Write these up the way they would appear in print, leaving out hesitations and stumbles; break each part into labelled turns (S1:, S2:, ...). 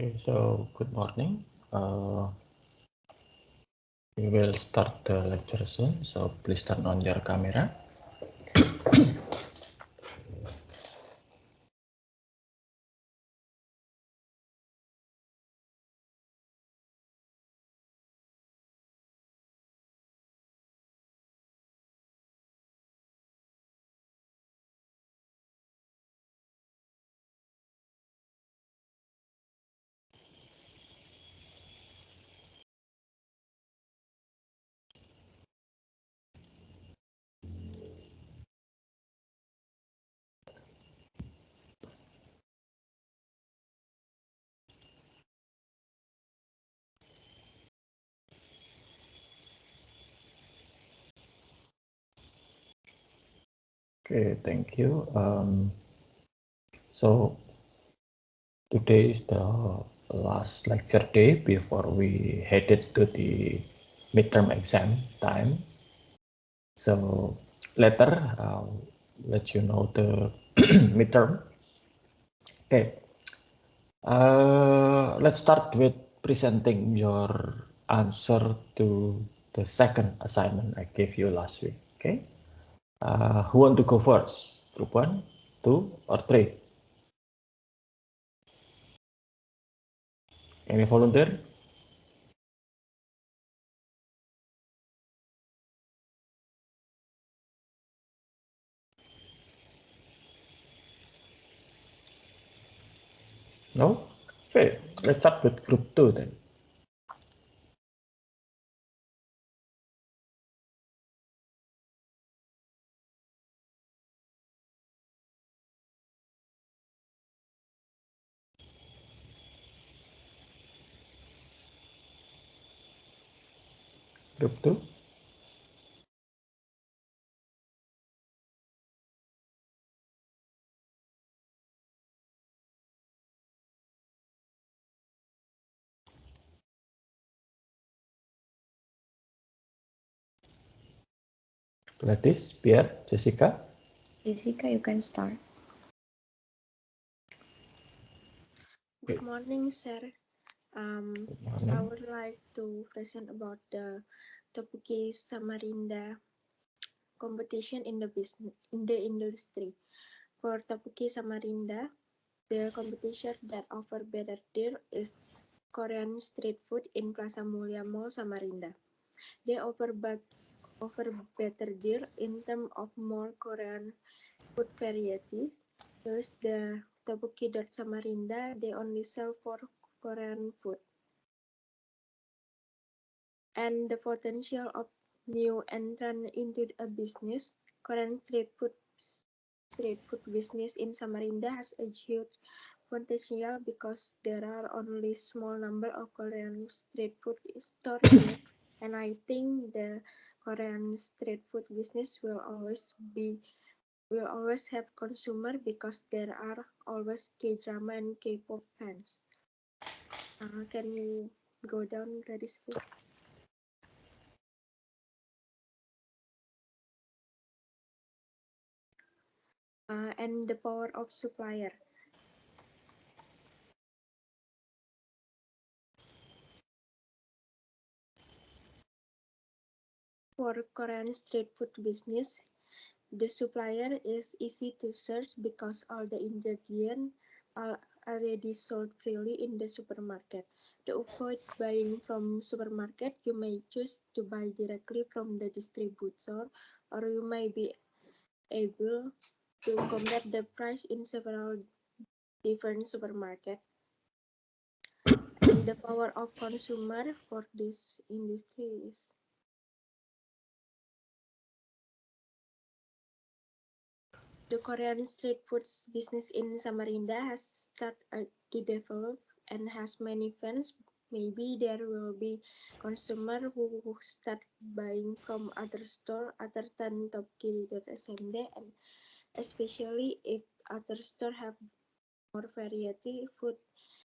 S1: Okay, so good morning. We will start the lecture soon, so please turn on your camera. Okay, thank you. So today is the last lecture day before we headed to the midterm exam time. So later I'll let you know the midterm. Okay, let's start with presenting your answer to the second assignment I gave you last week. Okay, who want to go first? Group 1, 2, or 3? Any volunteer? No? Okay, let's start with group 2 then. Group 2? Gladys, Pierre, Jessica?
S2: Jessica, you can start.
S3: Good morning, sir.
S1: Good morning.
S3: I would like to present about the Topuki Samarinda competition in the business in the industry. For Topuki Samarinda, the competition that offer better deal is Korean street food in Plaza Mulia Mall Samarinda. They offer better deal in terms of more Korean food varieties. There's the Topuki.Samarinda, they only sell for Korean food. And the potential of new entrant into a business, Korean street food business in Samarinda has a huge potential because there are only small number of Korean street food stores here, and I think the Korean street food business will always have consumer because there are always K-drama and K-pop fans. Can you go down, Gladys, please? And the power of Supplier. For Korean street food business, the Supplier is easy to search because all the ingredients are already sold freely in the supermarket. To avoid buying from supermarket, you may choose to buy directly from the distributor, or you may be able to compare the price in several different supermarkets. And the power of consumer for this industry is the Korean street food business in Samarinda has started to develop and has many fans. Maybe there will be consumers who start buying from other stores other than Topkiri.smd, and especially if other stores have more variety food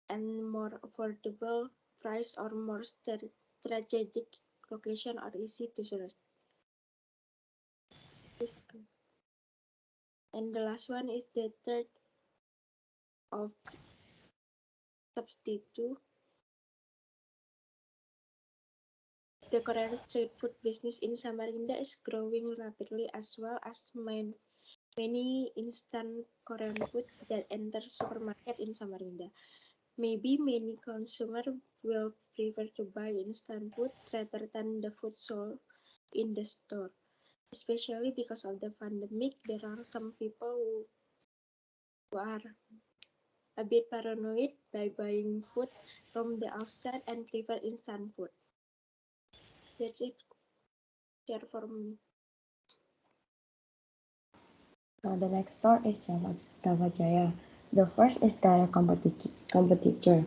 S3: and more affordable price or more strategic location are easy to search. And the last one is the third of substitute. The Korean street food business in Samarinda is growing rapidly, as well as many instant Korean food that enter supermarket in Samarinda. Maybe many consumers will prefer to buy instant food rather than the food sold in the store. Especially because of the pandemic, there are some people who are a bit paranoid by buying food from the outside and prefer instant food. That's it here for me.
S2: The next store is Java Jaya. The first is direct competitor.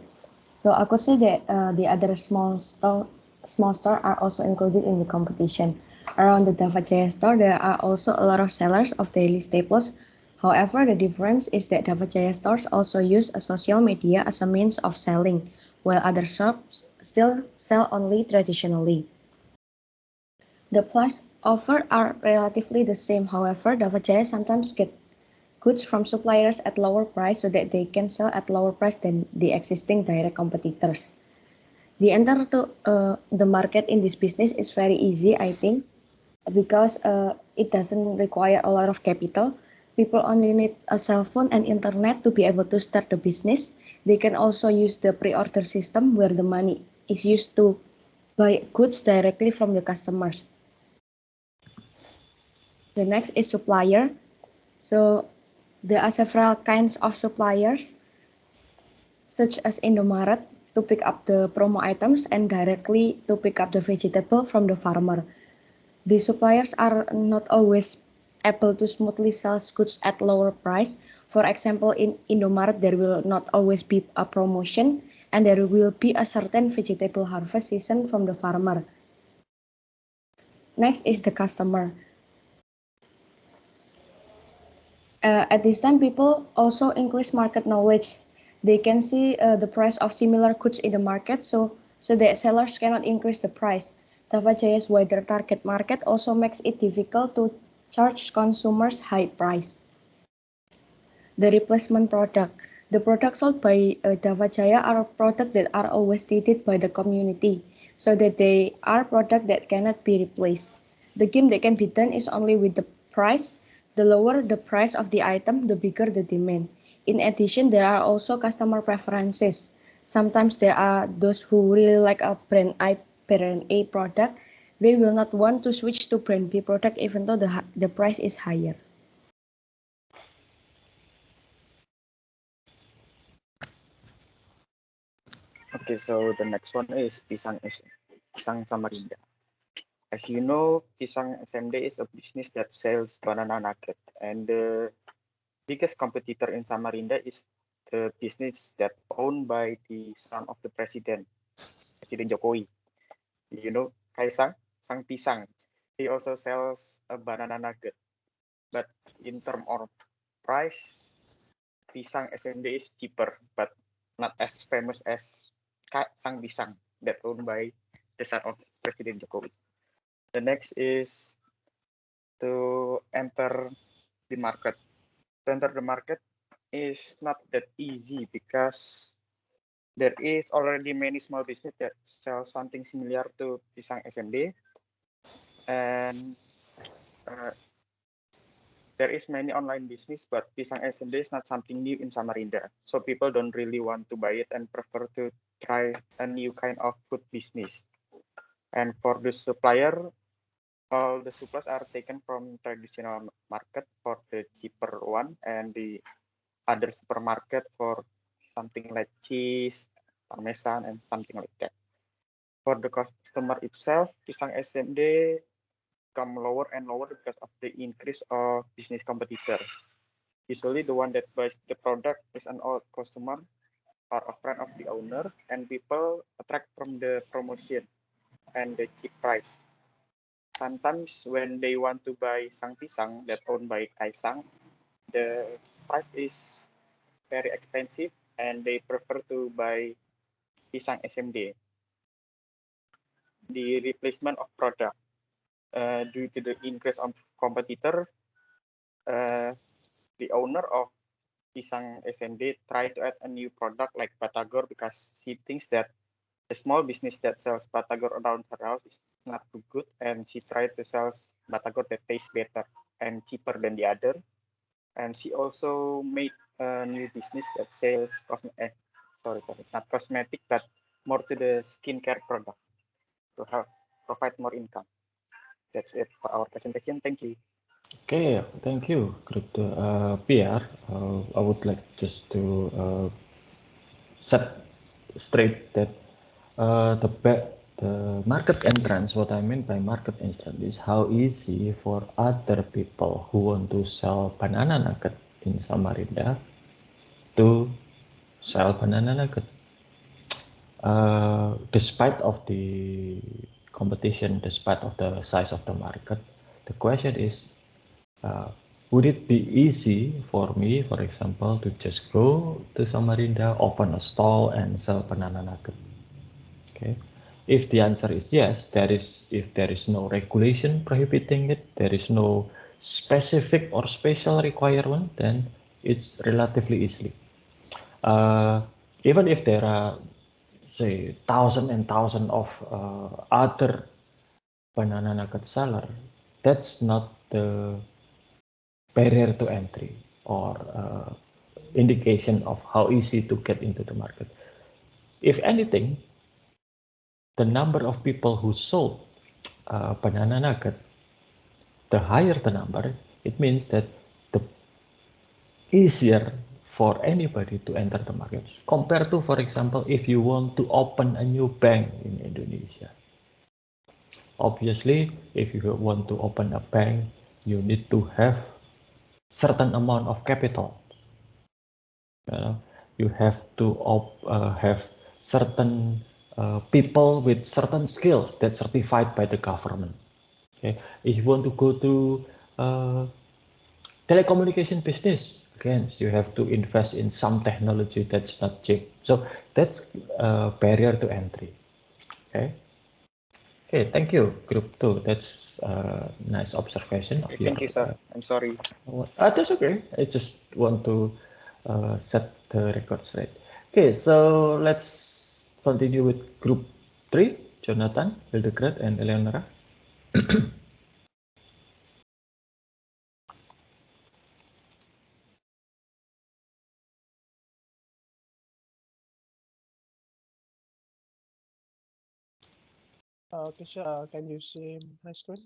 S2: So I could say that the other small store are also included in the competition. Around the Java Jaya store, there are also a lot of sellers of daily staples. However, the difference is that Java Jaya stores also use a social media as a means of selling, while other shops still sell only traditionally. The price offered are relatively the same. However, Java Jaya sometimes get goods from suppliers at lower price so that they can sell at lower price than the existing direct competitors. The enter to the market in this business is very easy, I think, because it doesn't require a lot of capital. People only need a cell phone and internet to be able to start the business. They can also use the pre-order system where the money is used to buy goods directly from the customers. The next is supplier. So there are several kinds of suppliers, such as Indomaret, to pick up the promo items and directly to pick up the vegetable from the farmer. The suppliers are not always able to smoothly sell goods at lower price. For example, in Indomaret, there will not always be a promotion and there will be a certain vegetable harvest season from the farmer. Next is the customer. At this time, people also increase market knowledge. They can see the price of similar goods in the market, so that sellers cannot increase the price. Java Jaya's wider target market also makes it difficult to charge consumers high price. The replacement product. The products sold by Java Jaya are products that are always needed by the community, so that they are products that cannot be replaced. The game that can be done is only with the price. The lower the price of the item, the bigger the demand. In addition, there are also customer preferences. Sometimes there are those who really like a brand A product. They will not want to switch to brand B product even though the price is higher.
S4: Okay, so the next one is Pisang Samarinda. As you know, Pisang SMD is a business that sells banana nugget, and the biggest competitor in Samarinda is the business that owned by the son of the president, President Jokowi. You know, Kaisang, Sang Pisang. He also sells a banana nugget, but in term of price, Pisang SMD is cheaper, but not as famous as Sang Pisang that owned by the son of President Jokowi. The next is to enter the market. To enter the market is not that easy because there is already many small business that sell something similar to Pisang SMD, and there is many online business, but Pisang SMD is not something new in Samarinda, so people don't really want to buy it and prefer to try a new kind of food business. And for the supplier, all the supplies are taken from traditional market for the cheaper one, and the other supermarket for something like cheese, parmesan, and something like that. For the customer itself, Pisang SMD come lower and lower because of the increase of business competitors. Usually the one that buys the product is an old customer or a friend of the owner, and people attract from the promotion and the cheap price. Sometimes when they want to buy sang pisang that owned by Kaisang, the price is very expensive and they prefer to buy pisang SMD. The replacement of product due to the increase of competitor, the owner of Pisang SND try to add a new product like Batagor because she thinks that the small business that sells Batagor around her house is not too good, and she tried to sell Batagor that tastes better and cheaper than the other. And she also made a new business that sells not cosmetic, but more to the skincare product to help provide more income. That's it for our presentation. Thank you.
S1: Okay, thank you, Crypto. Pierre, I would like just to set straight that the market entrance, what I mean by market entrance is how easy for other people who want to sell banana nugget in Samarinda to sell banana nugget. Despite of the competition, despite of the size of the market, the question is, would it be easy for me, for example, to just go to Samarinda, open a stall and sell banana nugget? Okay. If the answer is yes, if there is no regulation prohibiting it, there is no specific or special requirement, then it's relatively easily. Even if there are, say, thousands and thousands of other banana nugget seller, that's not the barrier to entry or indication of how easy to get into the market. If anything, the number of people who sold banana nugget, the higher the number, it means that the easier for anybody to enter the market compared to, for example, if you want to open a new bank in Indonesia. Obviously, if you want to open a bank, you need to have certain amount of capital. You have to have certain people with certain skills that's certified by the government. Okay, if you want to go to telecommunication business, again, you have to invest in some technology that's not cheap. So that's a barrier to entry. Okay. Okay, thank you, Group 2. That's a nice observation of your.
S4: Thank you, sir. I'm sorry.
S1: That's okay. I just want to set the record straight. Okay, so let's continue with Group 3, Jonathan, Hildegard, and Eleonora.
S5: Okay, sure. Can you see my screen?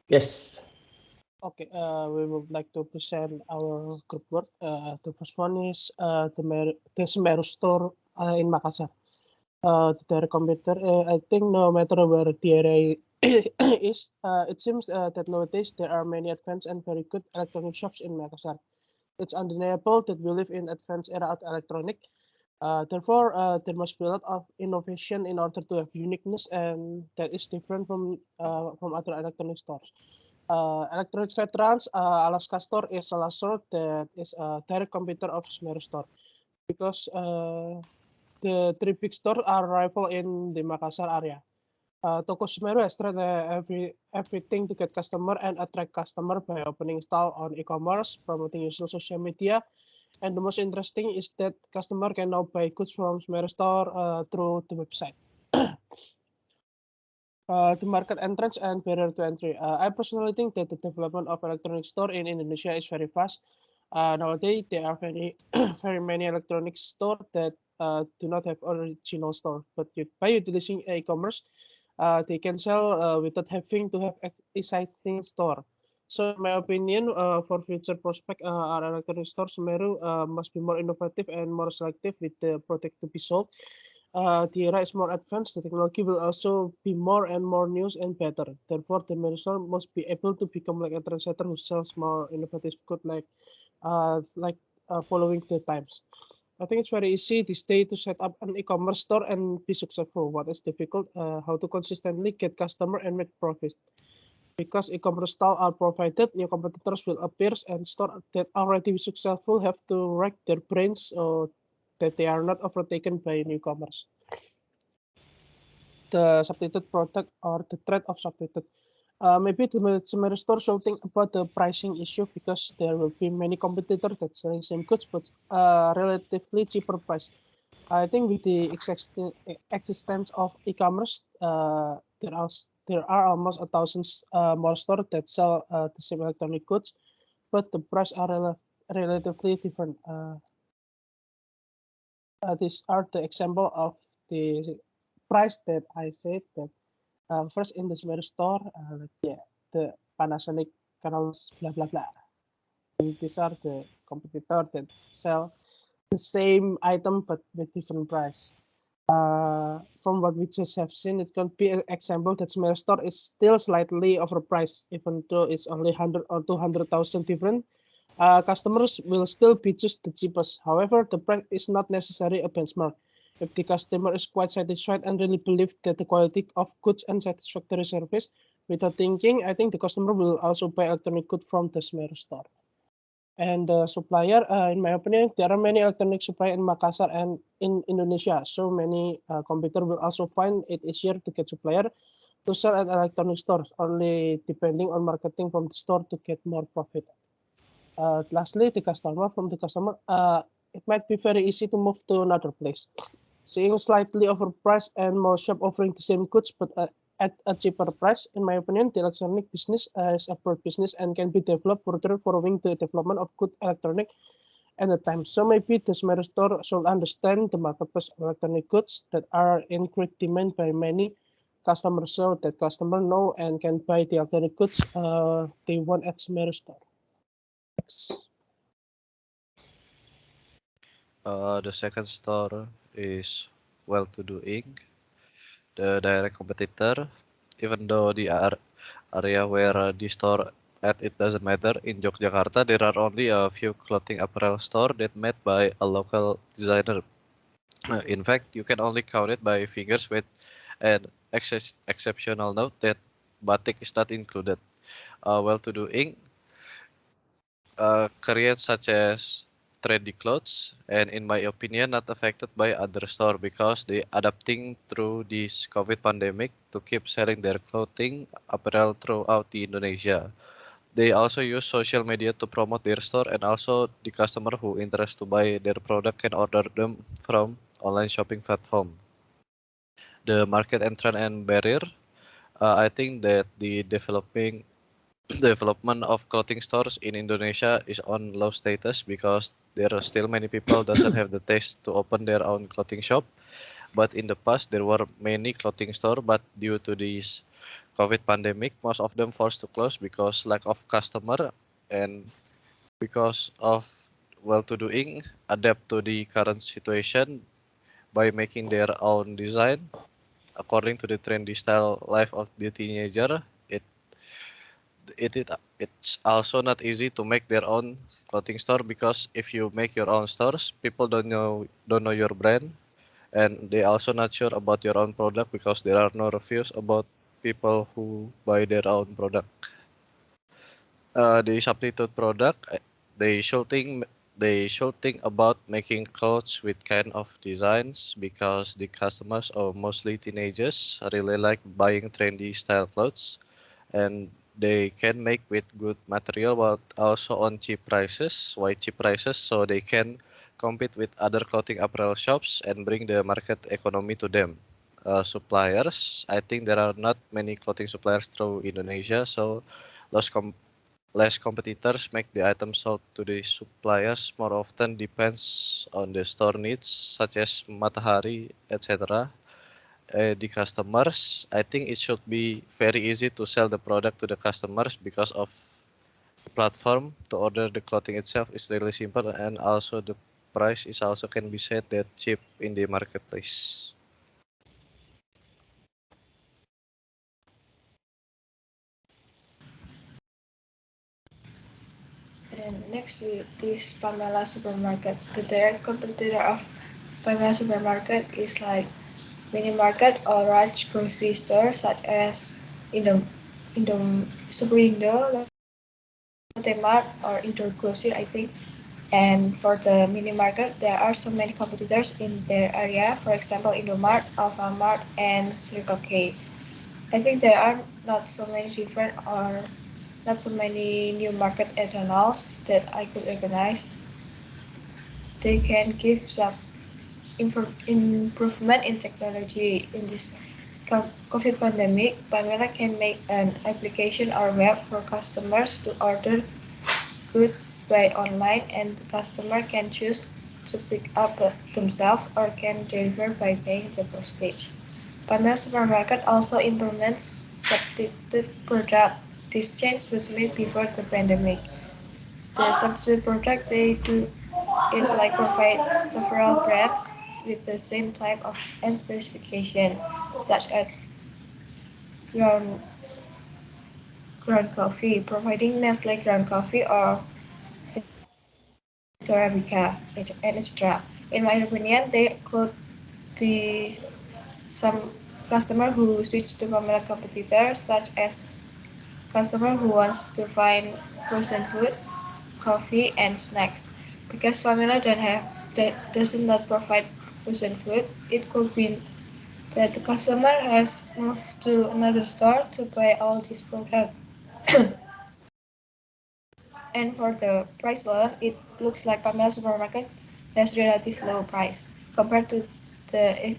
S1: Yes.
S5: Okay, we would like to present our group work. The first one is the Semeru store in Makassar. The Terra computer, I think no matter where the area is, it seems that nowadays there are many advanced and very good electronic shops in Makassar. It's undeniable that we live in advanced era of electronic. Therefore, there must be a lot of innovation in order to have uniqueness, and that is different from other electronic stores. Electronics veterans, Alaska store is salah store that is a direct competitor of Semeru store because the three big stores are rival in the Makassar area. Toko Semeru has tried everything to get customer and attract customer by opening stall on e-commerce, promoting using social media, and the most interesting is that customer can now buy goods from Semeru store through the website. The market entrance and barrier to entry. I personally think that the development of electronic store in Indonesia is very fast. Nowadays, there are very, very many electronic stores that do not have original store, but by utilizing e-commerce, they can sell without having to have existing store. So, in my opinion, for future prospect, our electronic store Semeru must be more innovative and more selective with the product to be sold. The era is more advanced, the technology will also be more and more new and better. Therefore, the store must be able to become like a trendsetter who sells more innovative goods following the times. I think it's very easy this day to set up an e-commerce store and be successful. What is difficult? How to consistently get customer and make profit. Because e-commerce stores are provided, new competitors will appear, and stores that already successful have to rack their brains that they are not overtaken by newcomers. The substitute product or the threat of substitute. Maybe the tomato store should think about the pricing issue because there will be many competitors that selling same goods but relatively cheaper price. I think with the existence of e-commerce, there are almost 1,000 more stores that sell the same electronic goods, but the price are relatively different. These are the example of the price that I said that first in the tomato store, the Panasonic, Canals, blah blah blah. And these are the competitors that sell the same item but with different price. From what we just have seen, it can be an example that tomato store is still slightly overpriced, even though it's only 100 or 200,000 different. Customers will still be choose the cheapest. However, the price is not necessarily a benchmark. If the customer is quite satisfied and really believe that the quality of goods and satisfactory service, without thinking, I think the customer will also buy electronic good from the tomato store. And the supplier, in my opinion, there are many electronic supplier in Makassar and in Indonesia. So many competitor will also find it easier to get supplier to sell at electronic stores, only depending on marketing from the store to get more profit. Lastly, the customer from the customer, it might be very easy to move to another place. Seeing slightly overpriced and more shop offering the same goods but at a cheaper price, in my opinion, the electronic business is a broad business and can be developed further following the development of good electronic at the time. So maybe the smaller store should understand the marketplace of electronic goods that are in great demand by many customers, so that customers know and can buy the electronic goods they want at smaller store.
S6: The second store is Well-to-do Inc., the direct competitor. Even though the area where the store at it doesn't matter, in Yogyakarta there are only a few clothing apparel stores that made by a local designer. In fact, you can only count it by fingers with an exceptional note that batik is not included. Well-to-do Inc. Careers such as trendy clothes and in my opinion not affected by other store because they adapting through this COVID pandemic to keep selling their clothing apparel throughout the Indonesia. They also use social media to promote their store and also the customer who interest to buy their product can order them from online shopping platform. The market entrance and barrier, I think that the development of clothing stores in Indonesia is on low status because there are still many people doesn't have the taste to open their own clothing shop. But in the past there were many clothing store, but due to this COVID pandemic, most of them forced to close because lack of customer and because of well-to-doing adapt to the current situation by making their own design according to the trendy style life of the teenager. It it's also not easy to make their own clothing store because if you make your own stores, people don't know your brand, and they also not sure about your own product because there are no reviews about people who buy their own product. The substitute product, they should think about making clothes with kind of designs because the customers are mostly teenagers really like buying trendy style clothes and they can make with good material but also on cheap prices. Why cheap prices? So they can compete with other clothing apparel shops and bring the market economy to them. Suppliers, I think there are not many clothing suppliers through Indonesia, so less less competitors make the items sold to the suppliers more often depends on the store needs such as matahari, etc. The customers, I think it should be very easy to sell the product to the customers because of the platform to order the clothing itself is really simple and also the price is also can be set that cheap in the marketplace.
S2: And next is Pamela Supermarket. The direct competitor of Pamela Supermarket is like mini market or large grocery store such as Indo Super Indo, Lotte Mart, or Indo Grocery, I think. And for the mini market, there are so many competitors in their area. For example, Indomart, Alfamart, and Circle K.
S7: I think there are not so many different or not so many new market ethanol that I could recognize. They can give some improvement in technology in this COVID pandemic. Pamela can make an application or web for customers to order goods by online, and the customer can choose to pick up themselves or can deliver by paying the postage. Pamela Supermarket also implements substitute product. This change was made before the pandemic. The substitute product they do it like provide several brands with the same type of end specification, such as ground ground coffee, providing Nestle ground coffee or Arabica, and etc. In my opinion, there could be some customer who switch to Pamela competitors, such as customer who wants to find frozen food, coffee, and snacks. Because Pamela does not provide frozen food, it could be that the customer has moved to another store to buy all these products. And for the price alone, it looks like Pamela supermarkets has relatively low price compared to the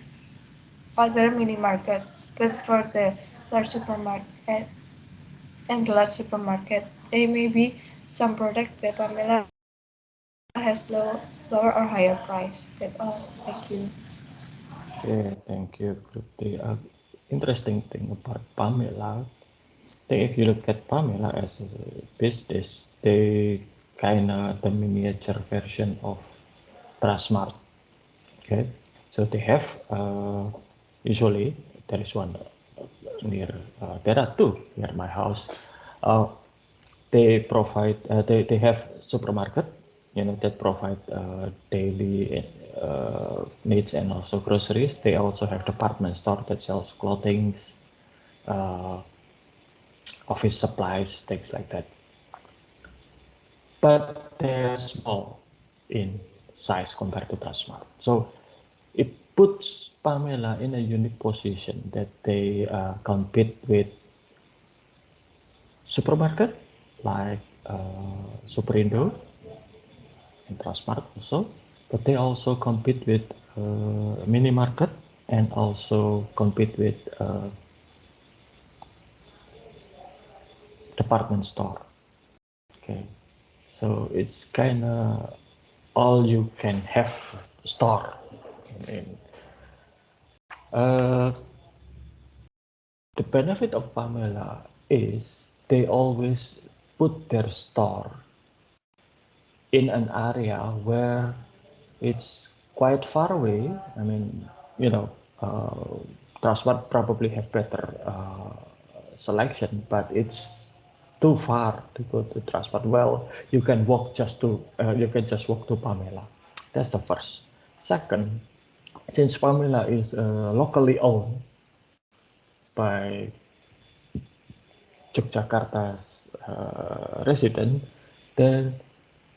S7: other mini markets. But for the large supermarket and the large supermarket, there may be some products that Pamela has lower or higher price. That's all. Thank you.
S1: Okay, thank you. The interesting thing about Pamela, I think if you look at Pamela as a business, they kind of the miniature version of Trustmart. Okay, so they have usually there is one near there are two near my house. They provide they have supermarket, you know, that provide daily needs and also groceries. They also have department store that sells clothing, uh, office supplies, things like that. But they're small in size compared to Transmart. So it puts Pamela in a unique position that they compete with supermarket like Superindo and Transmart also, but they also compete with mini market and also compete with department store. Okay, so it's kind of all you can have store. And, the benefit of Pamela is they always put their store in an area where it's quite far away. I mean, you know, Transmart probably have better selection, but it's too far to go to Transmart. Well, you can walk to Pamela. That's the first. Second, since Pamela is locally owned by Yogyakarta's resident, then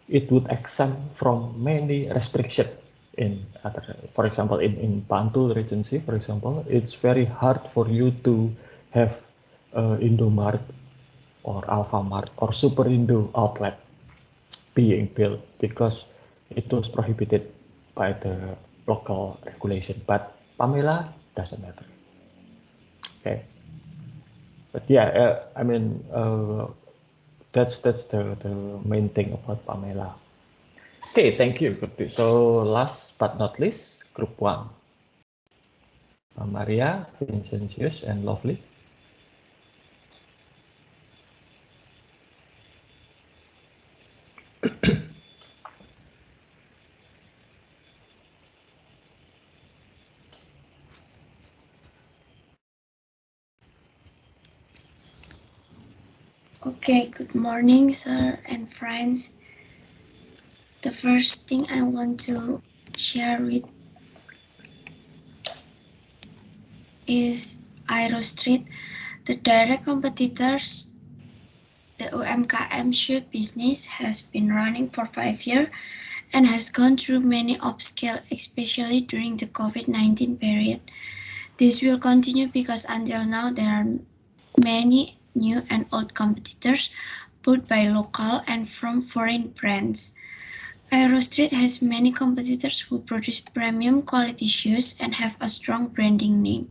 S1: it would exempt from many restrictions in other, for example, in Bantul Regency, for example, it's very hard for you to have Indomart or Alfamart or Superindo outlet being built because it was prohibited by the local regulation. But Pamela doesn't matter. Okay, but yeah, I mean that's the main thing about Pamela. Okay, thank you. So last but not least, group one. Maria, Vincentius, and Lovely.
S8: Okay, good morning, sir and friends. The first thing I want to share with is Aero Street, the direct competitors. The UMKM shoe business has been running for 5 years and has gone through many obstacles, especially during the COVID-19 period. This will continue because until now there are many new and old competitors, both by local and from foreign brands. Aerostreet has many competitors who produce premium quality shoes and have a strong branding name.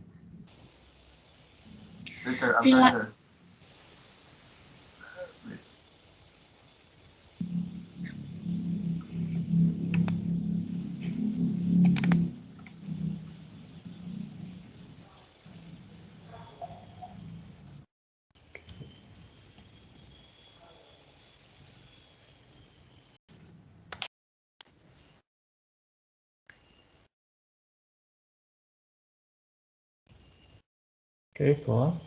S8: Rela-
S1: Okay, go on.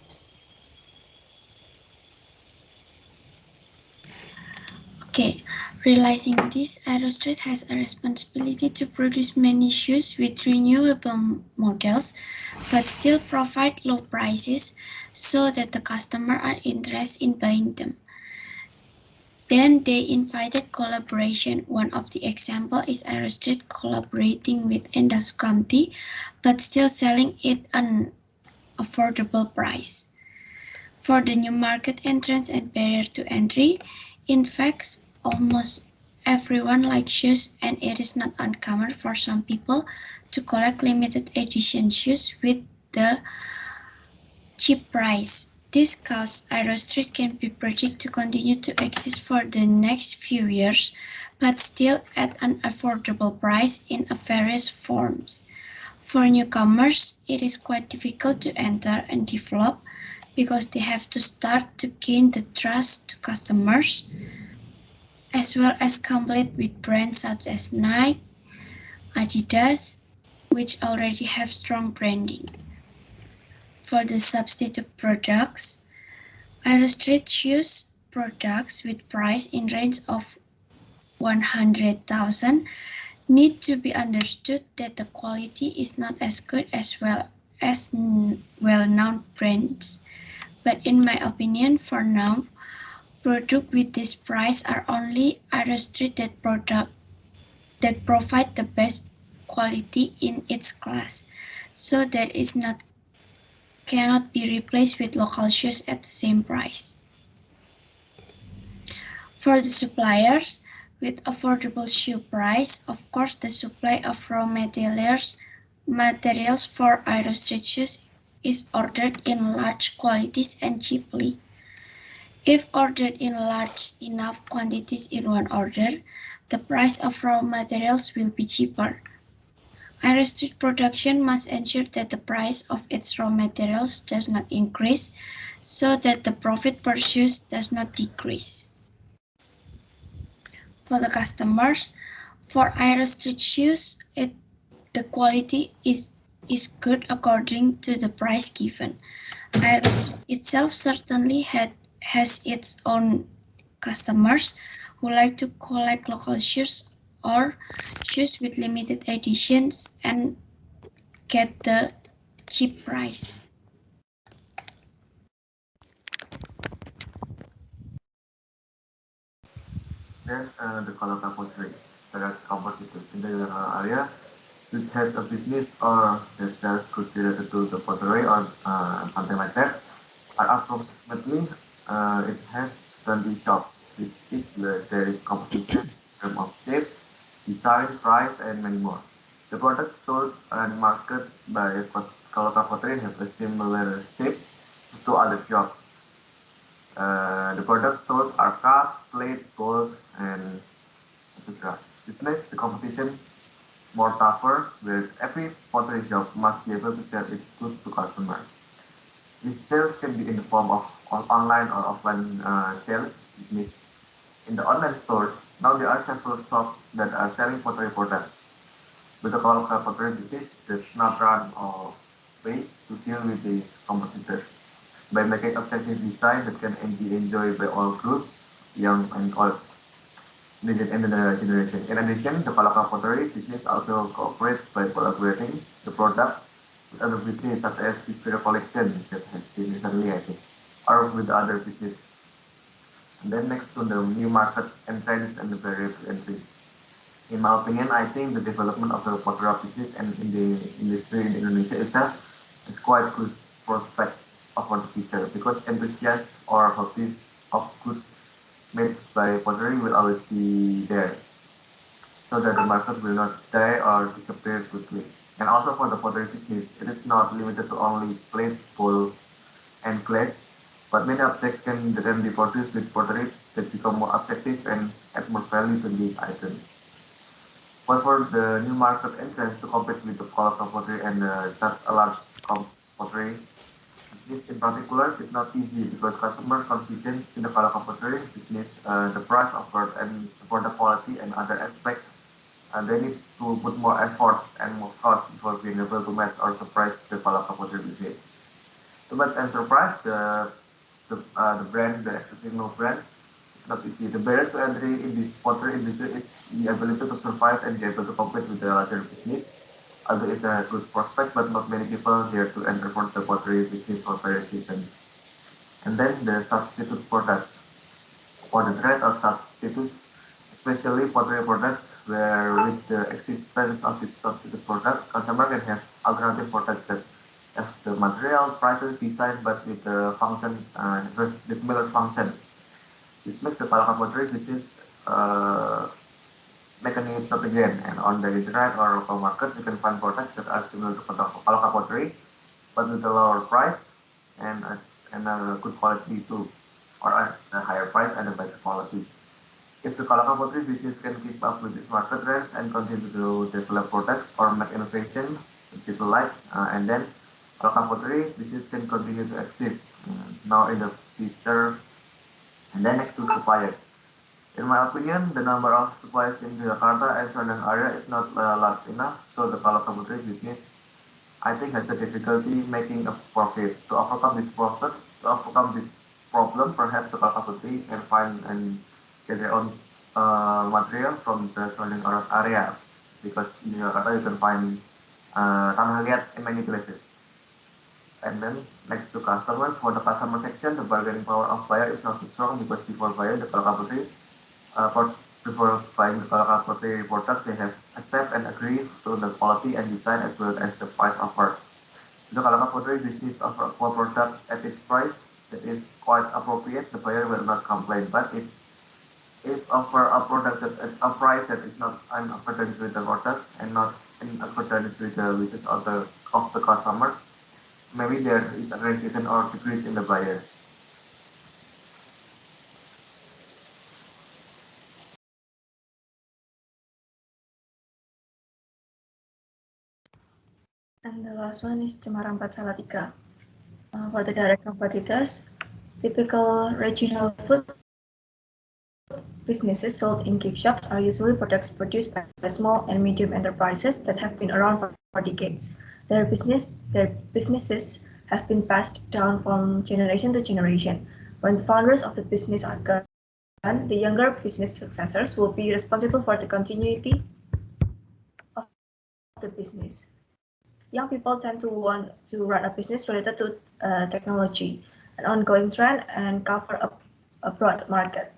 S8: Okay, realizing this, Aerostreet has a responsibility to produce many shoes with renewable models, but still provide low prices so that the customer are interested in buying them. Then they invited collaboration. One of the example is Aerostreet collaborating with Enda Sukamti, but still selling it at an affordable price. For the new market entrance and barrier to entry, in fact, almost everyone likes shoes, and it is not uncommon for some people to collect limited edition shoes with the cheap price. This cause Aerostreet can be projected to continue to exist for the next few years, but still at an affordable price in various forms. For newcomers, it is quite difficult to enter and develop because they have to start to gain the trust to customers, as well as compete with brands such as Nike, Adidas, which already have strong branding. For the substitute products, Aerostreet shoes products with price in range of 100,000 need to be understood that the quality is not as good as well-known brands. But in my opinion, for now, products with this price are only Aerostreet that provide the best quality in its class, so that it cannot be replaced with local shoes at the same price. For the suppliers, with affordable shoe price, of course the supply of raw materials for Aerostreet shoes is ordered in large quantities and cheaply. If ordered in large enough quantities in one order, the price of raw materials will be cheaper. Aerostreet production must ensure that the price of its raw materials does not increase, so that the profit per shoe does not decrease. For the customers, for Aerostreet shoes, the quality is good according to the price given. Aerostreet itself certainly has its own customers who like to collect local shoes or shoes with limited editions and get the cheap price.
S9: Then the Kolkata pottery. There are competitors in the general area which has a business or that sells goods related to the pottery or something like that. Approximately, it has 20 shops, which is where there is competition in terms of shape, design, price, and many more. The products sold and marketed by Kolkata pottery have a similar shape to other shops. The products sold are cups, plates, bowls, and etc. This makes the competition more tougher, where every pottery shop must be able to sell its goods to customers. These sales can be in the form of online or offline sales business. In the online stores, now there are several shops that are selling pottery products. With the local pottery business, does not run or ways to deal with these competitors by making effective design that can be enjoyed by all groups, young and old, in the generation. In addition, the Palaka pottery business also cooperates by collaborating the product with other business such as the Supplier collection that has been recently, I think, or with other business. And then next to the new market entrance and the barrier to entry. In my opinion, I think the development of the pottery business and in the industry in Indonesia itself is quite good prospects for the future because enthusiasts or hobbies of good made by pottery will always be there, so that the market will not die or disappear quickly. And also for the pottery business, it is not limited to only plates, bowls, and glass, but many objects can then be produced with pottery that become more effective and add more value to these items. But for the new market entrants to compete with the quality pottery and such a large pottery business in particular is not easy because customer confidence in the quality pottery business, the price offered and the product quality and other aspects, they need to put more efforts and more cost before being able to match or surprise the quality pottery business. To match and surprise the brand, the accessible brand, it's not easy. The barrier to entry in this pottery industry is the ability to survive and be able to compete with the larger business. Although it's a good prospect, but not many people dare to enter for the pottery business for various reasons. And then the substitute products, or the threat of substitutes, especially pottery products, where with the existence of these substitute products, consumer can have alternative products that have the material, prices, design, but with the function, the similar function. This makes the Palaka pottery business make a new shop again, and on the internet or local market, you can find products that are similar to Palaka pottery, but with a lower price and a good quality too, or a higher price and a better quality. If the Palaka pottery business can keep up with this market trends and continue to develop products or make innovation that people like, and then Palaka pottery business can continue to exist now in the future. And then next to suppliers. In my opinion, the number of suppliers in Jakarta and surrounding area is not large enough, so the Palaka pottery business, I think, has a difficulty making a profit. To overcome this problem, perhaps the Palaka pottery can find and get their own material from the surrounding area, because in Jakarta you can find tanah liat in many places. And then next to customers, for the customer section, the bargaining power of buyer is not too strong because before buying the Palaka pottery, before buying the Palaka pottery product, they have accept and agree to the quality and design as well as the price offered. The Palaka pottery business offer a product at its price that is quite appropriate. The buyer will not complain, but if is offer a product at a price that is not in accordance with the products and not in accordance with the wishes of the customer, maybe there is a reduction or decrease in the buyers.
S2: And the last one is Cemara 4 Salatiga. For the direct competitors, typical regional food businesses sold in gift shops are usually products produced by small and medium enterprises that have been around for decades. Their businesses have been passed down from generation to generation. When the founders of the business are gone, the younger business successors will be responsible for the continuity of the business. Young people tend to want to run a business related to technology, an ongoing trend, and cover a broad market.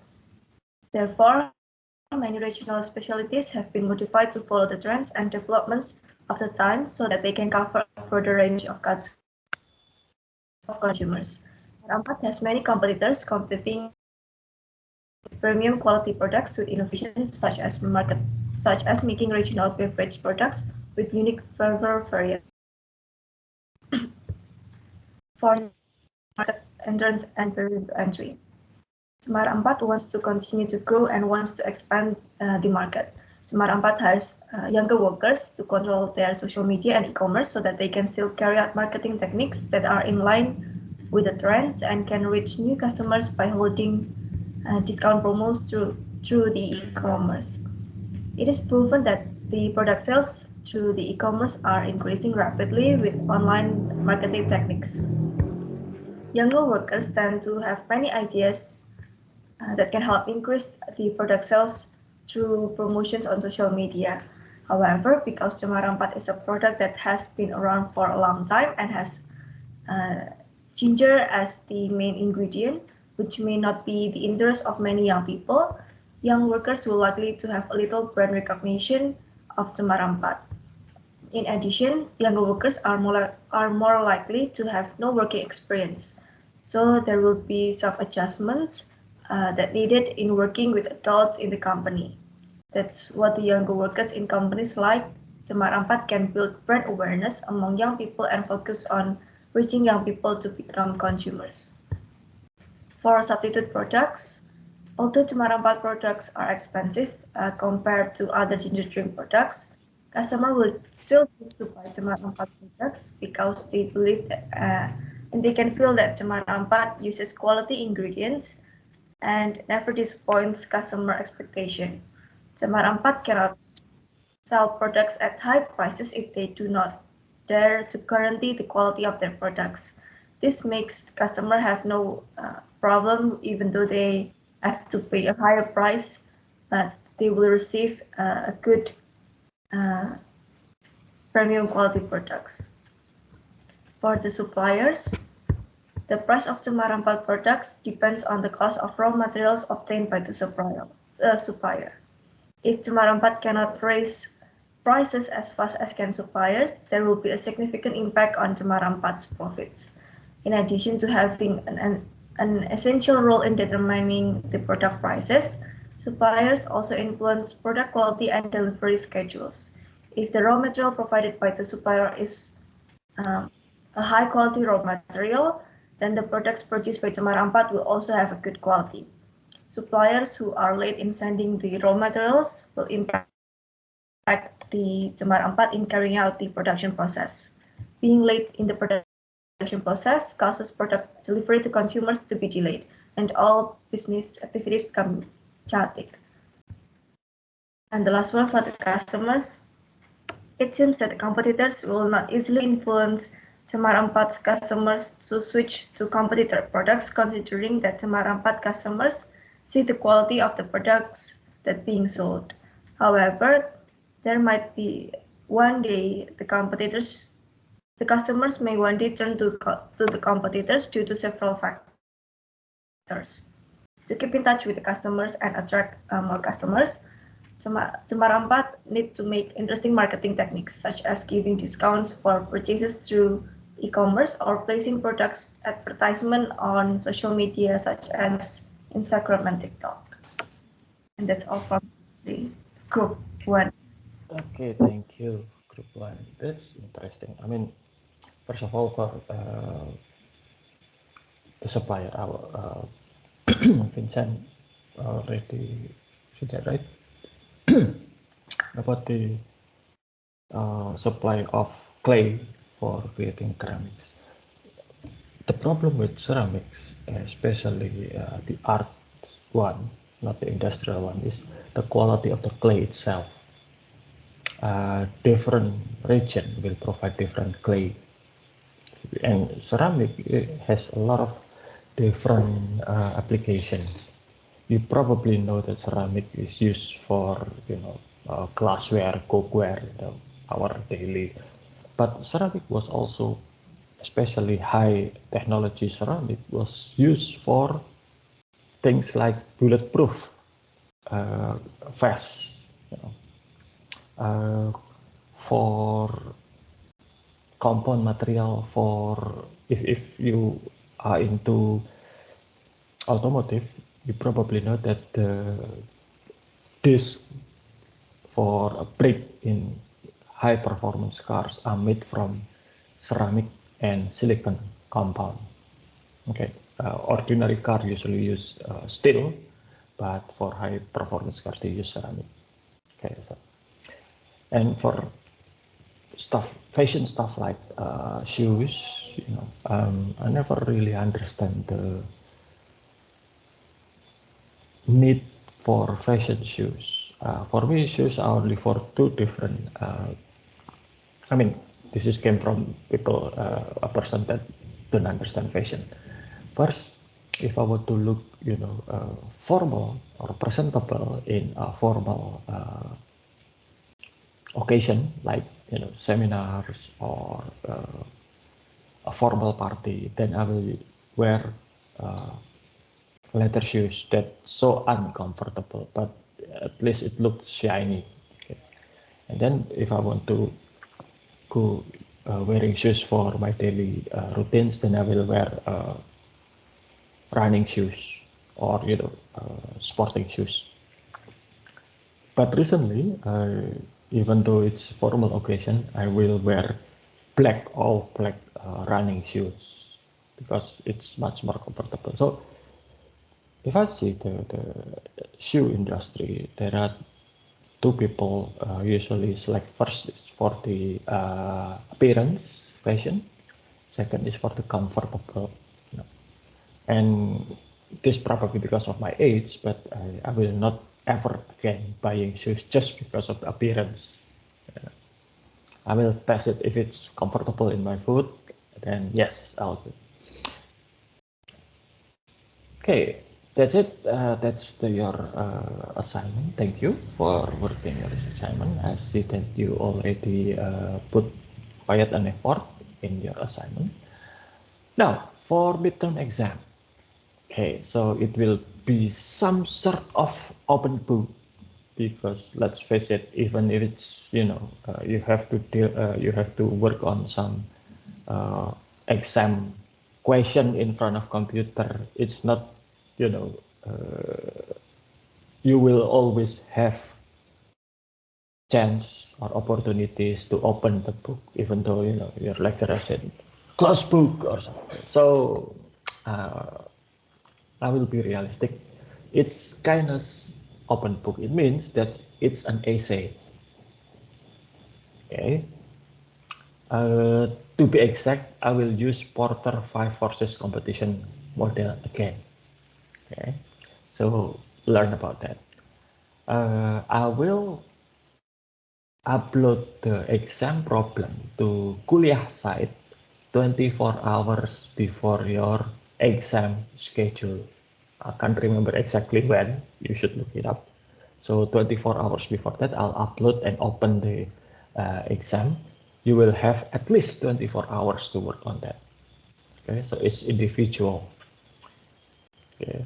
S2: Therefore, many regional specialties have been modified to follow the trends and developments of the times so that they can cover a broader range of consumers. Rampat has many competitors competing with premium quality products with innovations such as making regional beverage products with unique flavor variants. For market entrance and barrier to entry, Cemara 4 wants to continue to grow and wants to expand the market. Cemara 4 hires younger workers to control their social media and e-commerce so that they can still carry out marketing techniques that are in line with the trends and can reach new customers by holding discount promos through the e-commerce. It is proven that the product sales through the e-commerce are increasing rapidly with online marketing techniques. Younger workers tend to have many ideas that can help increase the product sales through promotions on social media. However, because Cemara 4 is a product that has been around for a long time and has ginger as the main ingredient, which may not be the interest of many young people, young workers will likely to have a little brand recognition of Cemara 4.
S3: In addition, younger workers are more likely to have no working experience, so there will be some adjustments that needed in working with adults in the company. That's what the younger workers in companies like Cemara 4 can build brand awareness among young people and focus on reaching young people to become consumers. For substitute products, although Cemara 4 products are expensive compared to other ginger drink products, customers will still choose to buy Cemara 4 products because they believe that and they can feel that Cemara 4 uses quality ingredients and never disappoints customer expectation. Cemara 4 cannot sell products at high prices if they do not dare to guarantee the quality of their products. This makes the customer have no problem even though they have to pay a higher price, but they will receive a good premium quality products. For the suppliers, the price of Cemara 4 products depends on the cost of raw materials obtained by the supplier. If Cemara 4 cannot raise prices as fast as can suppliers, there will be a significant impact on Cemara 4's profits. In addition to having an essential role in determining the product prices, suppliers also influence product quality and delivery schedules. If the raw material provided by the supplier is a high quality raw material, then the products produced by Cemara 4 will also have a good quality. Suppliers who are late in sending the raw materials will impact the Cemara 4 in carrying out the production process. Being late in the production process causes product delivery to consumers to be delayed, and all business activities become chaotic. And the last one for the customers, it seems that the competitors will not easily influence Cemara 4's customers to switch to competitor products, considering that Cemara 4 customers see the quality of the products that being sold. However, there might be one day the customers may one day turn to the competitors due to several factors. To keep in touch with the customers and attract more customers, Cemara 4 need to make interesting marketing techniques such as giving discounts for purchases through e-commerce or placing products advertisement on social media such as Instagram and TikTok. And that's all from the group 1.
S1: Okay, thank you, Group 1. That's interesting. I mean, first of all, for the supplier, our Vincent already said that, right? About the supply of clay for creating ceramics. The problem with ceramics, especially the art one, not the industrial one, is the quality of the clay itself. Different region will provide different clay, and ceramic has a lot of different applications. You probably know that ceramic is used for glassware, cookware, our daily. But ceramic was also, especially high technology ceramic, was used for things like bulletproof vests, for compound material for if you are into automotive, you probably know that the disc for a brake in high performance cars are made from ceramic and silicon compound. Okay, ordinary car usually use steel, but for high performance cars they use ceramic. Okay, so and for fashion stuff like shoes, I never really understand the need for fashion shoes. For me, shoes are only for two different. I mean, this is came from people, a person that don't understand fashion. First, if I want to look, formal or presentable in a formal occasion, like seminars or a formal party, then I will wear leather shoes that so uncomfortable, but at least it looks shiny. Okay. And then if I want to go wearing shoes for my daily routines, then I will wear running shoes or sporting shoes. But recently, even though it's formal occasion, I will wear all black running shoes because it's much more comfortable. So if I see the shoe industry, there are two people usually select. First is for the appearance, fashion. Second is for the comfortable. And this probably because of my age, but I will not ever again buying shoes just because of the appearance. I will test it if it's comfortable in my foot, then yes, I'll do. Okay, that's it. That's your assignment. Thank you for working your assignment. I see that you already put quite an effort in your assignment. Now, for midterm exam. Okay, so it will be some sort of open book because let's face it, even if it's you have to work on some exam question in front of computer. It's not you will always have chance or opportunities to open the book, even though your lecturer said close book or something. So I will be realistic. It's kind of open book. It means that it's an essay. Okay. To be exact, I will use Porter 5 Forces competition model again. Okay. So learn about that. I will upload the exam problem to kuliah site 24 hours before your exam schedule. I can't remember exactly when, you should look it up. So 24 hours before that, I'll upload and open the exam. You will have at least 24 hours to work on that. Okay, so it's individual. Okay.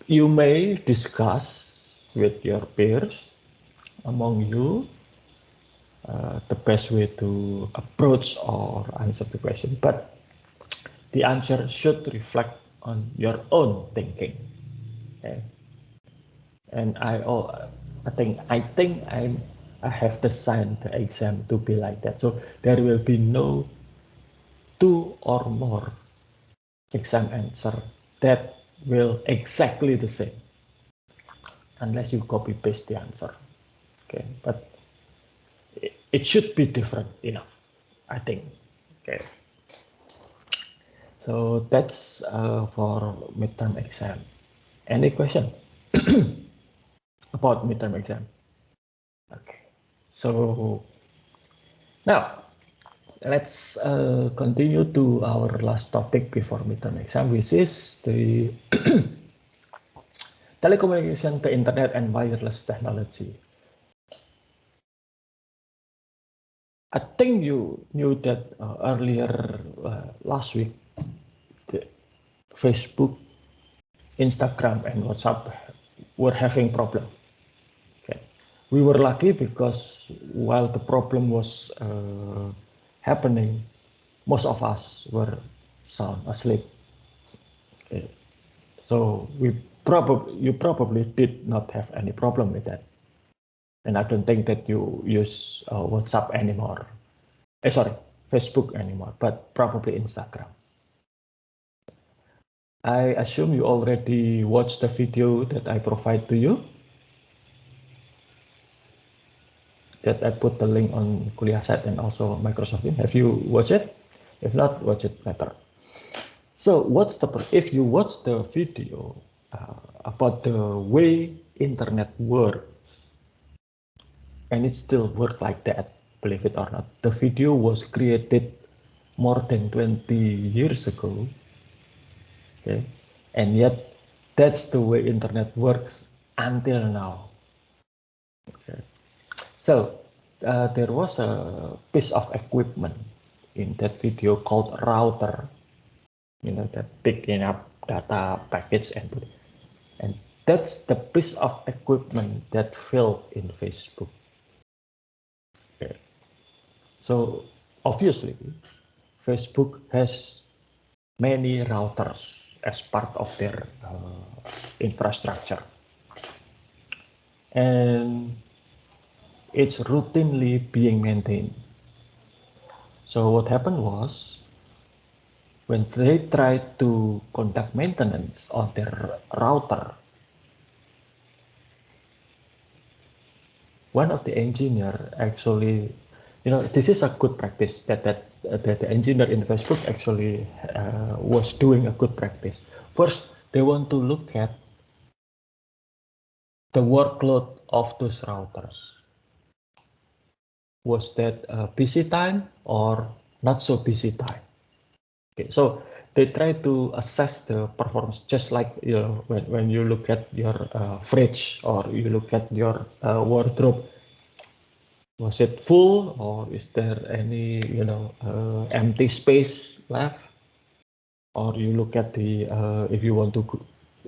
S1: You may discuss with your peers among you the best way to approach or answer the question, but the answer should reflect on your own thinking. Okay? And I think I have designed the exam to be like that. So there will be no two or more exam answer that will exactly the same unless you copy paste the answer. Okay, but it should be different enough, I think. Okay. So that's for midterm exam. Any question about midterm exam? Okay. So now let's continue to our last topic before midterm exam, which is the telecommunication, the internet, and wireless technology. I think you knew that earlier last week, the Facebook, Instagram, and WhatsApp were having problem. Okay. We were lucky because while the problem was happening, most of us were sound asleep. Okay. So you probably did not have any problem with that. And I don't think that you use WhatsApp anymore. Sorry, Facebook anymore, but probably Instagram. I assume you already watched the video that I provide to you. That I put the link on Kuliah site and also Microsoft Teams. Have you watched it? If not, watch it later. So if you watch the video about the way internet works, and it still works like that, believe it or not. The video was created more than 20 years ago. Okay, and yet that's the way internet works until now. Okay. So there was a piece of equipment in that video called router, that picking up data packets and that's the piece of equipment that failed in Facebook. Okay. So obviously, Facebook has many routers as part of their infrastructure, and it's routinely being maintained. So what happened was, when they tried to conduct maintenance on their router, one of the engineer actually, this is a good practice that the engineer in Facebook actually was doing a good practice. First, they want to look at the workload of those routers. Was that busy time or not so busy time? Okay, so they try to assess the performance, just like when you look at your fridge or you look at your wardrobe. Was it full, or is there any empty space left? Or you look at the if you want to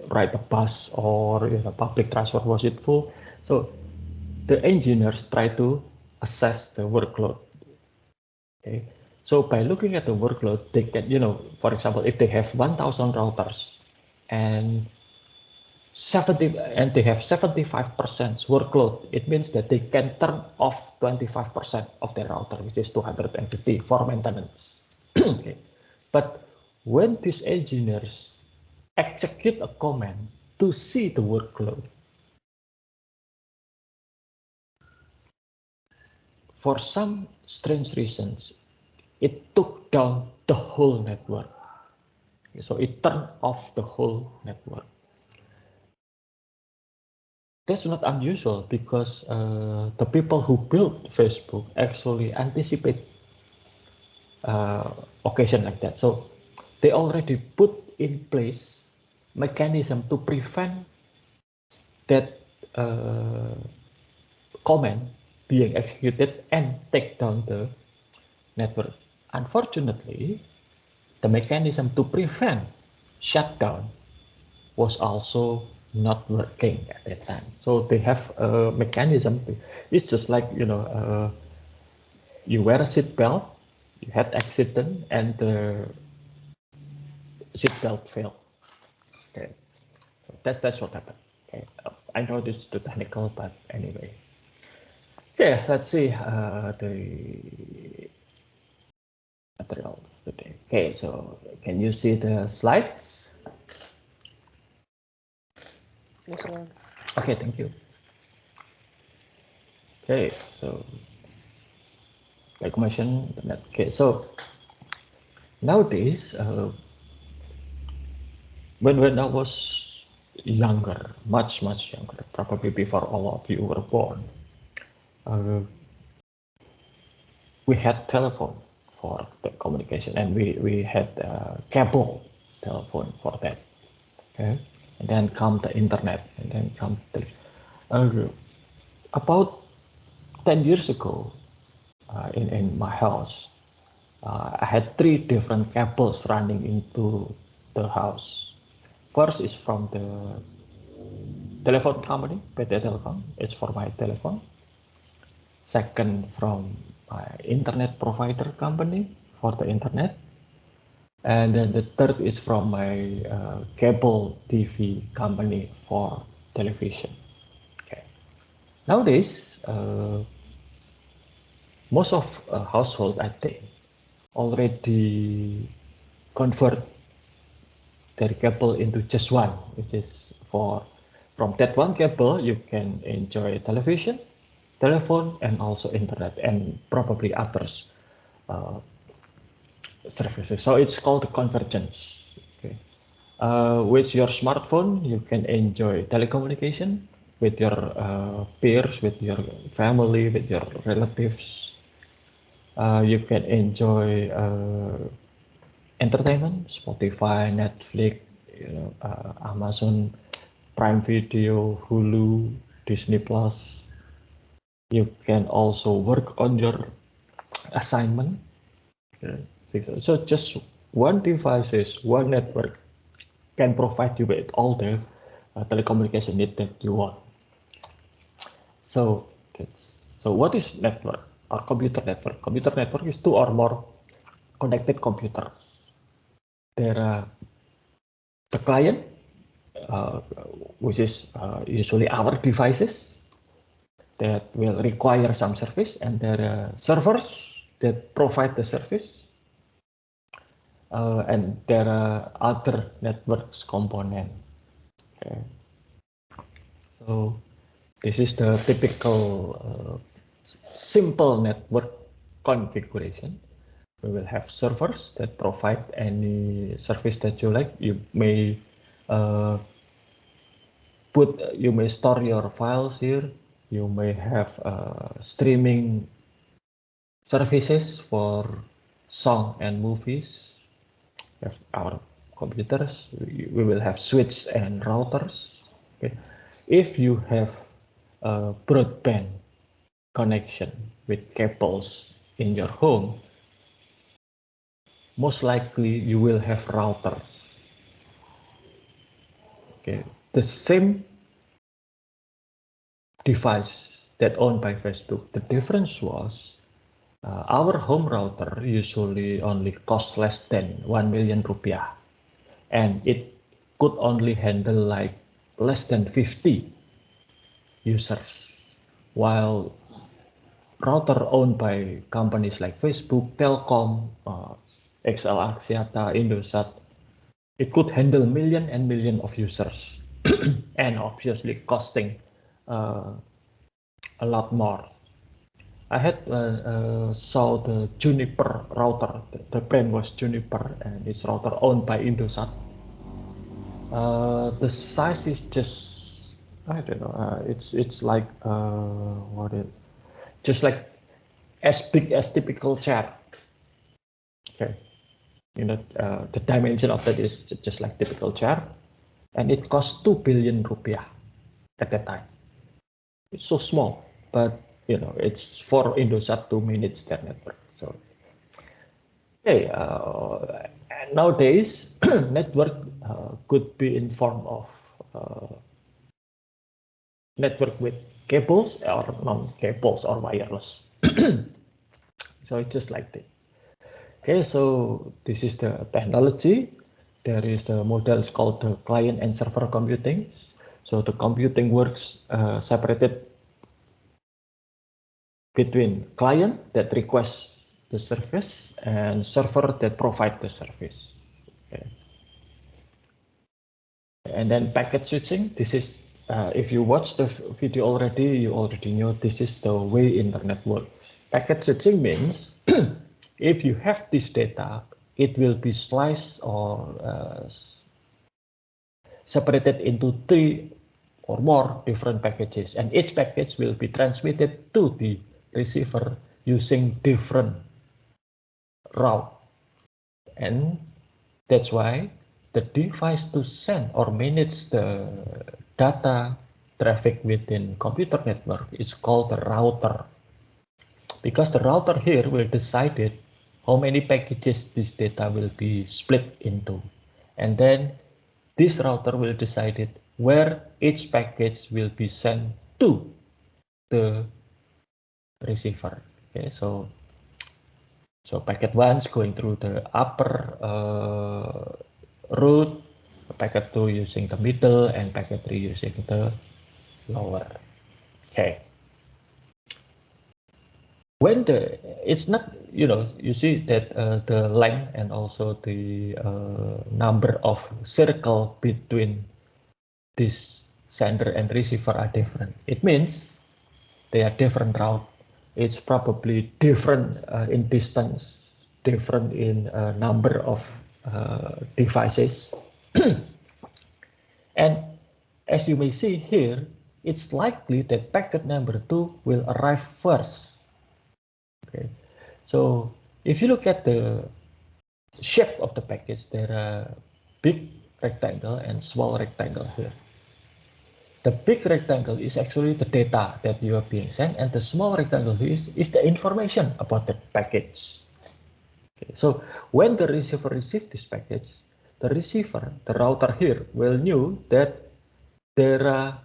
S1: ride a bus or public transport, was it full? So the engineers try to assess the workload. Okay, so by looking at the workload, they get, for example, if they have 1,000 routers and they have 75% workload, it means that they can turn off 25% of their router, which is 250 for maintenance. Okay. But when these engineers execute a command to see the workload, for some strange reasons, it took down the whole network. So it turned off the whole network. That's not unusual because the people who built Facebook actually anticipate occasion like that. So they already put in place mechanism to prevent that command being executed and take down the network. Unfortunately, the mechanism to prevent shutdown was also not working at that time. So they have a mechanism. It's just like, you wear a seat belt, you had accident, and the seat belt failed. Okay, so that's what happened. Okay, I know this is too technical, but anyway. Okay, let's see the material today. Okay, so can you see the slides?
S5: Yes, sir.
S1: Okay, thank you. Okay, so like mentioned, okay, so nowadays, when I was younger, much younger, probably before all of you were born, we had telephone for the communication, and we had cable telephone for that. Okay, and then come the internet, and then come the about 10 years ago, in my house, I had 3 different cables running into the house. First is from the telephone company, PT Telecom. It's for my telephone. Second, from my internet provider company for the internet. And then the third is from my cable TV company for television. Okay. Nowadays, most of household, I think, already convert their cable into just one, which is from that one cable you can enjoy television, telephone, and also internet, and probably others services. So it's called convergence. Okay. With your smartphone, you can enjoy telecommunication with your peers, with your family, with your relatives. You can enjoy entertainment, Spotify, Netflix, Amazon Prime Video, Hulu, Disney Plus. You can also work on your assignment. So just one devices, one network can provide you with all the telecommunication need that you want. So what is network? or computer network. Computer network is two or more connected computers. There are the client, which is usually our devices that will require some service, and there are servers that provide the service, and there are other networks component. Okay. So this is the typical simple network configuration. We will have servers that provide any service that you like. You may store your files here. You may have streaming services for song and movies. We have our computers. We will have switch and routers. Okay. If you have a broadband connection with cables in your home, most likely you will have routers. Okay, the same device that owned by Facebook. The difference was our home router usually only costs less than 1 million rupiah, and it could only handle like less than 50 users, while router owned by companies like Facebook, Telkom, XL Axiata, Indosat, it could handle million and million of users, and obviously costing a lot more. I had saw the Juniper router. The brand was Juniper, and it's router owned by Indosat. The size is just, I don't know. It's like just like as big as typical chair. Okay, you know, the dimension of that is just like typical chair, and it cost 2 billion rupiah at that time. It's so small, but you know, it's for Indosat to manage their network. So, okay, nowadays network could be in form of network with cables or non-cables or wireless. So it's just like that. Okay, so this is the technology. There is the model is called the client and server computing. So the computing works separated between client that requests the service and server that provide the service. Okay. And then packet switching. This is if you watch the video already, you already know this is the way internet works. Packet switching means if you have this data, it will be sliced or separated into 3 or more different packages, and each package will be transmitted to the receiver using different route. And that's why the device to send or manage the data traffic within computer network is called the router, because the router here will decide how many packages this data will be split into, and then this router will decide where each package will be sent to the receiver. Okay, so packet 1 is going through the upper route, packet 2 using the middle, and packet 3 using the lower. Okay. When it's not, you know, you see that the length and also the number of circle between this sender and receiver are different. It means they are different route. It's probably different in distance, different in number of devices. And as you may see here, it's likely that packet number 2 will arrive first. Okay, so if you look at the shape of the package, there are big rectangle and small rectangle here. The big rectangle is actually the data that you are being sent, and the small rectangle is the information about the package. Okay, so when the receiver receives this package, the receiver, the router here, will know that there are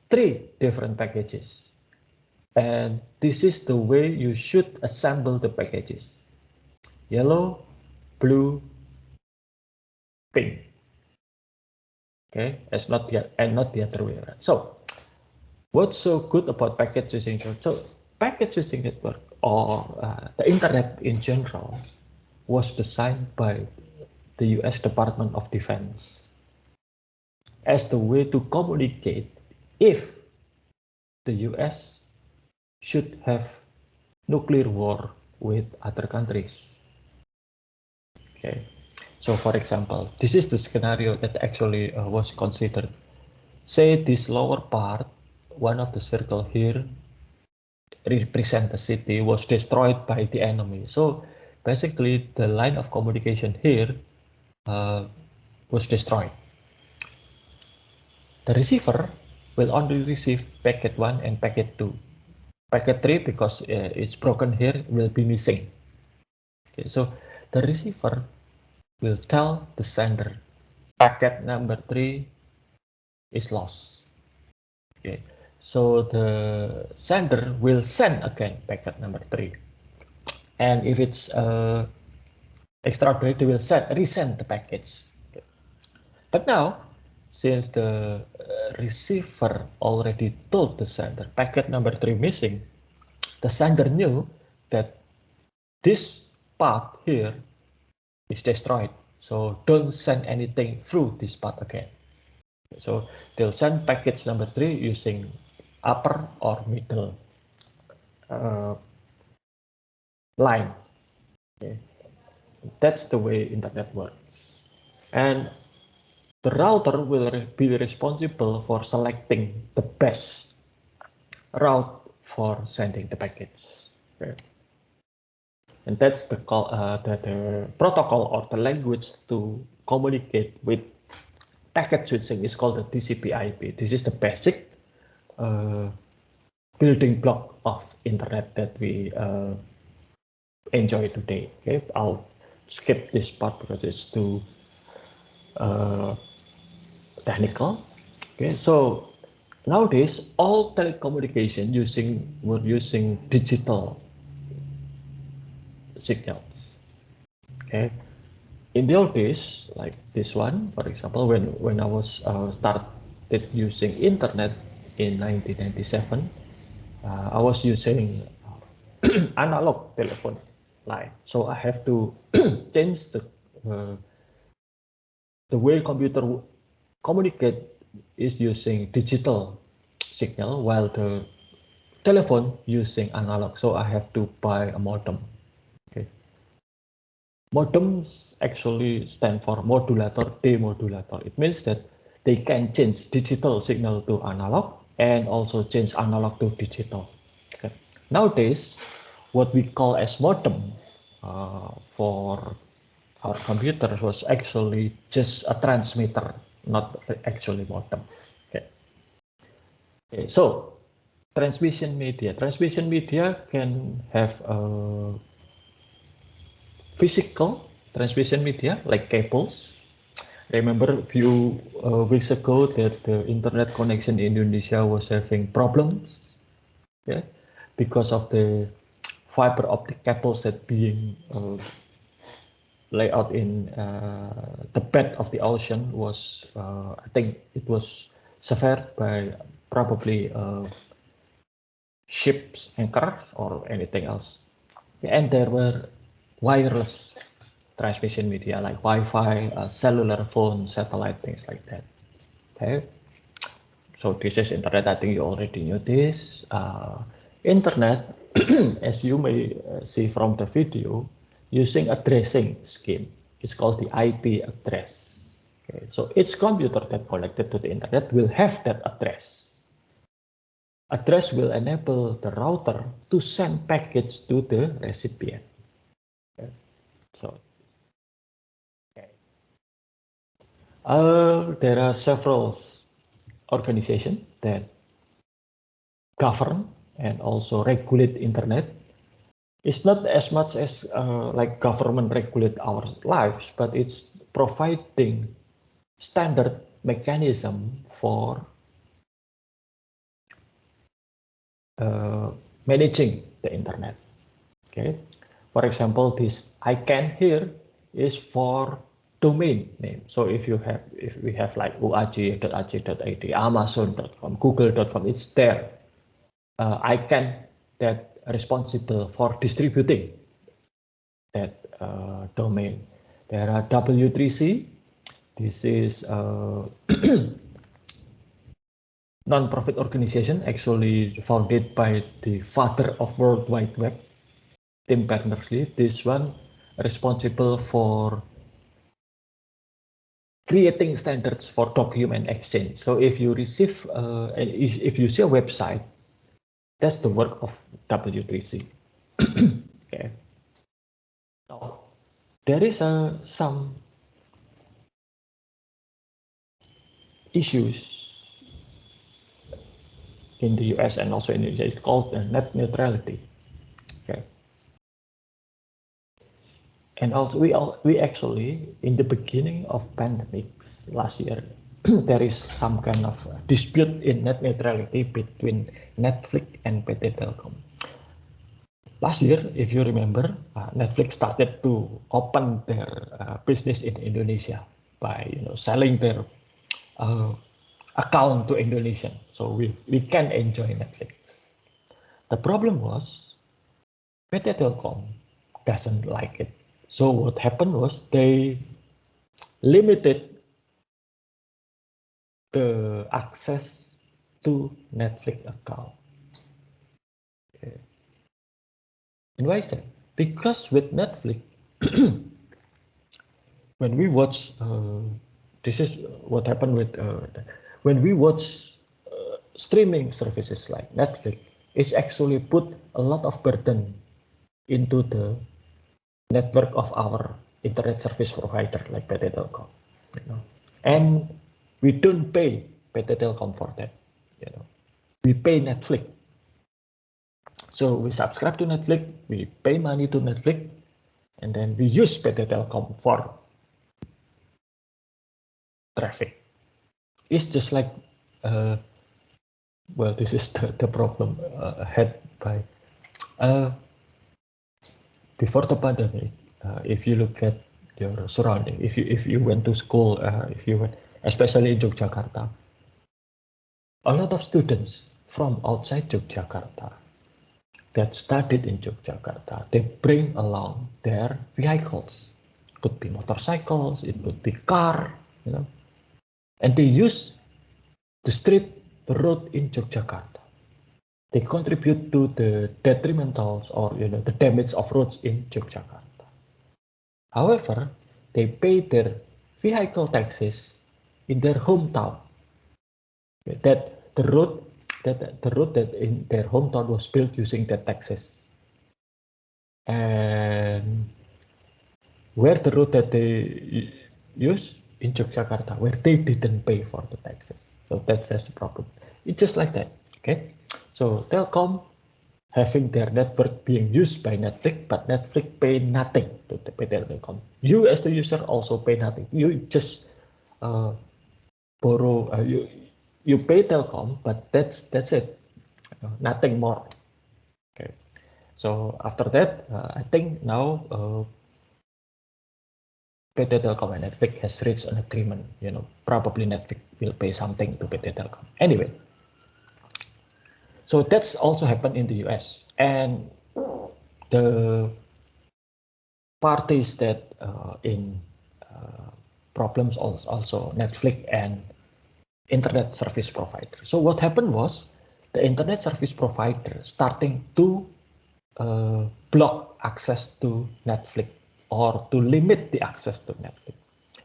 S1: 3 different packages. And this is the way you should assemble the packages: yellow, blue, pink. Okay, as not yet and not the other way around. So what's so good about packet switching network? So packet switching network, or the internet in general, was designed by the US Department of Defense as the way to communicate if the US should have nuclear war with other countries. Okay, so for example, this is the scenario that actually was considered. Say this lower part, one of the circle here represent the city, was destroyed by the enemy. So basically the line of communication here was destroyed. The receiver will only receive packet 1 and packet 2. Packet 3, because it's broken here, will be missing. Okay, so the receiver will tell the sender packet number 3 is lost. Okay, so the sender will send again packet number 3. And if it's extraordinary, they will resend the package. Okay. But now, since the receiver already told the sender packet number 3 missing, the sender knew that this path here is destroyed. So don't send anything through this path again. So they'll send package number 3 using upper or middle line. Okay. That's the way internet works. And the router will be responsible for selecting the best route for sending the packets. Okay. And that's the protocol or the language to communicate with packet switching is called the TCP/IP. This is the basic building block of internet that we enjoy today. Okay, I'll skip this part because it's too technical. Okay, so nowadays all telecommunication were using digital signals. Okay, in the old days, like this one, for example, when I was started using internet in 1997, I was using analog telephone line, so I have to change the way computer communicate is using digital signal, while the telephone using analog. So I have to buy a modem. Okay. Modems actually stand for modulator, demodulator. It means that they can change digital signal to analog and also change analog to digital. Okay. Nowadays, what we call as modem for our computer was actually just a transmitter, not actually modem. Okay. Okay. So transmission media can have physical transmission media like cables. Remember a few weeks ago that the internet connection in Indonesia was having problems, yeah, because of the fiber optic cables that being laid out in the bed of the ocean was, I think it was severed by probably ships anchor or anything else. And there were wireless transmission media like Wi-Fi, cellular phone, satellite, things like that. Okay. So this is internet. I think you already knew this. Internet, as you may see from the video, using addressing scheme. It's called the IP address. Okay. So each computer that connected to the internet will have that address. Address will enable the router to send packets to the recipient. Okay. So, okay. There are several organizations that govern and also regulate internet. It's not as much as like government regulate our lives, but it's providing standard mechanism for managing the internet. Okay, for example, this icon here is for domain name. So if we have like uaj.ac.id, amazon.com, google.com, it's there. Icon that responsible for distributing that domain. There are W3C. This is non-profit organization actually founded by the father of World Wide Web, Tim Berners-Lee. This one responsible for creating standards for document exchange. So if you receive, if you see a website, that's the work of W3C. Okay. Now, there is some issues in the US and also in India. It's called net neutrality. Okay. And also we actually in the beginning of pandemics last year, there is some kind of dispute in net neutrality between Netflix and PT Telkom. Last year, if you remember, Netflix started to open their business in Indonesia by selling their account to Indonesian, so we can enjoy Netflix. The problem was PT Telkom doesn't like it. So what happened was they limited the access to Netflix account. Okay. And why is that? Because with Netflix, when we watch, this is what happened with when we watch streaming services like Netflix, it's actually put a lot of burden into the network of our internet service provider like PT Telkom, and we don't pay PT Telkom for that, we pay Netflix. So we subscribe to Netflix, we pay money to Netflix, and then we use PT Telkom for traffic. It's just like, well, this is the problem had by before the pandemic. If you look at your surrounding, if you went to school, if you went, especially in Yogyakarta, a lot of students from outside Yogyakarta that studied in Yogyakarta, they bring along their vehicles. It could be motorcycles, it could be car, and they use the street, the road in Yogyakarta. They contribute to the detrimentals or the damage of roads in Yogyakarta. However, they pay their vehicle taxes in their hometown. That the road that in their hometown was built using the taxes, and where the road that they use in Yogyakarta, where they didn't pay for the taxes. So that's the problem. It's just like that. Okay. So Telkom having their network being used by Netflix, but Netflix pay nothing to the Telkom. You as the user also pay nothing. You just borrow. You pay Telkom, but that's it. Nothing more. Okay. So after that, I think now PT Telkom and Netflix has reached an agreement. Probably Netflix will pay something to PT Telkom. Anyway, so that's also happened in the US, and the parties that in problems also Netflix and internet service provider. So what happened was the internet service provider starting to block access to Netflix or to limit the access to Netflix.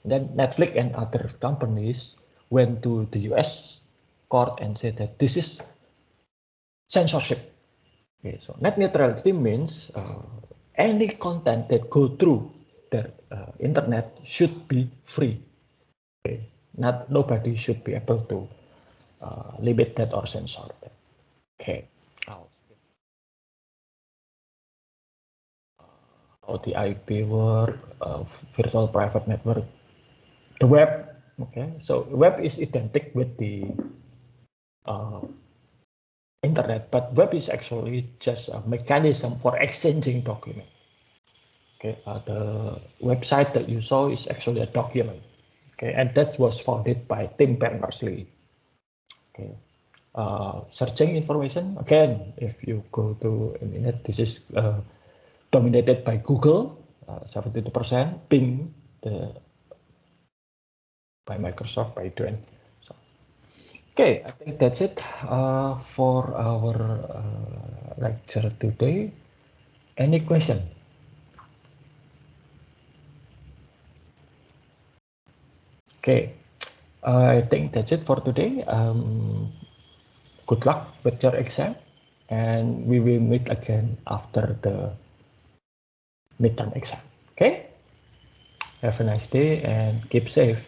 S1: Then Netflix and other companies went to the US court and said that this is censorship. Okay, so net neutrality means any content that go through the internet should be free. Okay. Nobody should be able to limit that or censor that. Okay. How the IP work, virtual private network, the web. Okay, so web is identical with the internet, but web is actually just a mechanism for exchanging document. Okay, the website that you saw is actually a document. Okay, and that was founded by Tim Berners-Lee. Okay, searching information again. If you go to internet, this is dominated by Google, 72%, Bing, by Microsoft, by doing. So, okay, I think that's it for our lecture today. Any question? Okay, I think that's it for today. Good luck with your exam, and we will meet again after the midterm exam. Okay? Have a nice day and keep safe.